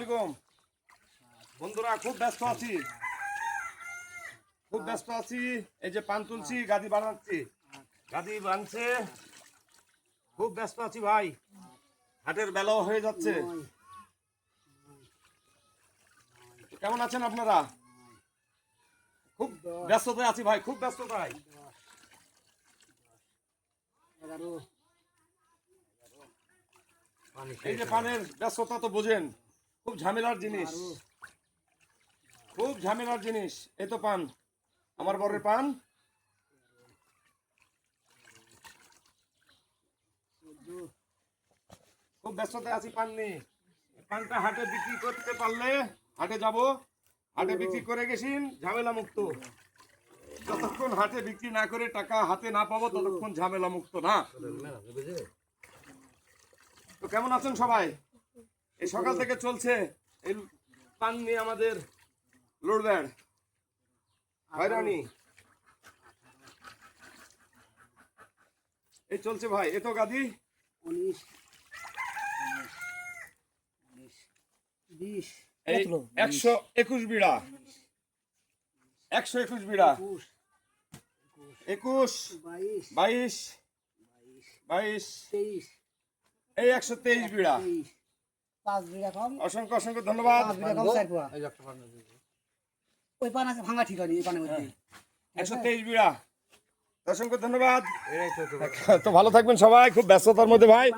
আলাইকুম বন্ধুরা, খুব ব্যস্ত আছি। এই যে পান তুলছি, গাদি বানাচ্ছি, গাদি বানছে, খুব ব্যস্ত আছি ভাই। হাটের বেলাও হয়ে যাচ্ছে। কেমন আছেন আপনারা? খুব ব্যস্ততায় আছি ভাই, খুব ব্যস্ততায়। এই যে পানের ব্যস্ততা তো বোঝেন, খুব ঝামেলার জিনিস, খুব ঝামেলার জিনিস। এই তো পান, আমার বরের পান। খুব ব্যস্ততায় আছি পান নিয়ে। পানটা হাটে বিক্রি করতে পারলে হাটে যাব, হাটে বিক্রি করে গেছি ঝামেলা মুক্ত। যতক্ষণ হাটে বিক্রি না করে টাকা হাতে না পাবো ততক্ষণ ঝামেলা মুক্ত না। তো কেমন আছেন সবাই? এই সকাল থেকে চলছে এই পান নিয়ে আমাদের লোডব্যাড হয়রানি। এই চলছে ভাই, এ তো গাদি 19 20 121 বিড়া, 121 বিড়া, 21 22 22 23, এই 123 বিড়া। 5 বিড়া কম। অসংখ্য অসংখ্য ধন্যবাদ। 5 বিড়া কম স্যার। ওই পান আছে ভাঙা ঠিক হয়নি, এই পানের মধ্যে 123 বিড়া। অসংখ্য ধন্যবাদ। তো ভালো থাকবেন সবাই, খুব ব্যস্ততার মধ্যে ভাই।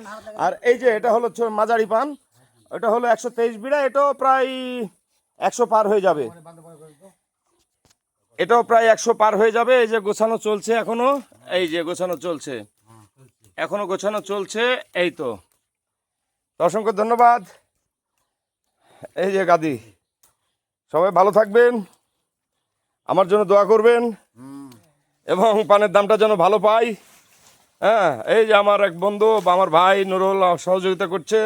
আর এই যে এটা হলো মাঝারি পান, এটা হলো 123 বিড়া, এটাও প্রায় 100 পার হয়ে যাবে, এটাও প্রায় 100 পার হয়ে যাবে। এই যে গোছানো চলছে এখনো, এই যে গোছানো চলছে, এখনো গোছানো চলছে। এই তো অসংখ্য ধন্যবাদ। এই যে গাদি, সবাই ভালো থাকবেন, আমার জন্য দোয়া করবেন এবং পানের দামটা যেন ভালো পাই। হ্যাঁ, এই যে আমার এক বন্ধু বা আমার ভাই নুরুল সহযোগিতা করছে,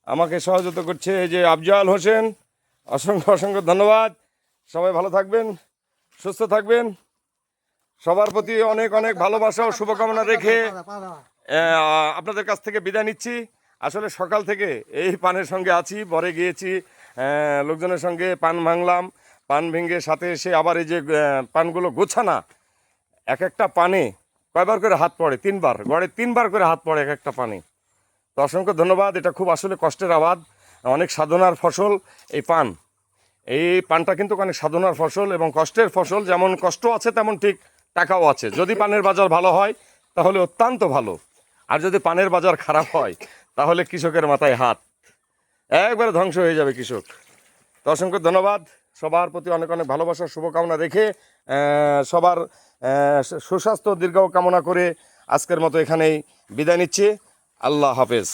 আমাকে সহযোগিতা করছে, এই যে আফজাল হোসেন, অসংখ্য অসংখ্য ধন্যবাদ। সবাই ভালো থাকবেন, সুস্থ থাকবেন, সবার প্রতি অনেক অনেক ভালোবাসা ও শুভকামনা রেখে আপনাদের কাছ থেকে বিদায় নিচ্ছি। আসলে সকাল থেকে এই পানের সঙ্গে আছি, বরে গিয়েছি, লোকজনের সঙ্গে পান ভাঙলাম, পান ভেঙে সাথে এসে আবার এই যে পানগুলো গোছানা, এক একটা পানে কয়বার করে হাত পড়ে, 3 বার, গড়ে 3 বার করে হাত পড়ে এক একটা পানে। তো অসংখ্য ধন্যবাদ। এটা খুব আসলে কষ্টের আবাদ, অনেক সাধনার ফসল এই পান। এই পানটা কিন্তু অনেক সাধনার ফসল এবং কষ্টের ফসল। যেমন কষ্ট আছে তেমন ঠিক টাকাও আছে। যদি পানের বাজার ভালো হয় তাহলে অত্যন্ত ভালো, আর যদি পানের বাজার খারাপ হয় তাহলে কৃষকের মাথায় হাত, একবারে ধ্বংস হয়ে যাবে কৃষক। তো অসংখ্য ধন্যবাদ। সবার প্রতি অনেক অনেক ভালোবাসা শুভকামনা রেখে সবার সুস্বাস্থ্য দীর্ঘ কামনা করে আজকের মতো এখানেই বিদায় নিচ্ছি। আল্লাহ হাফেজ।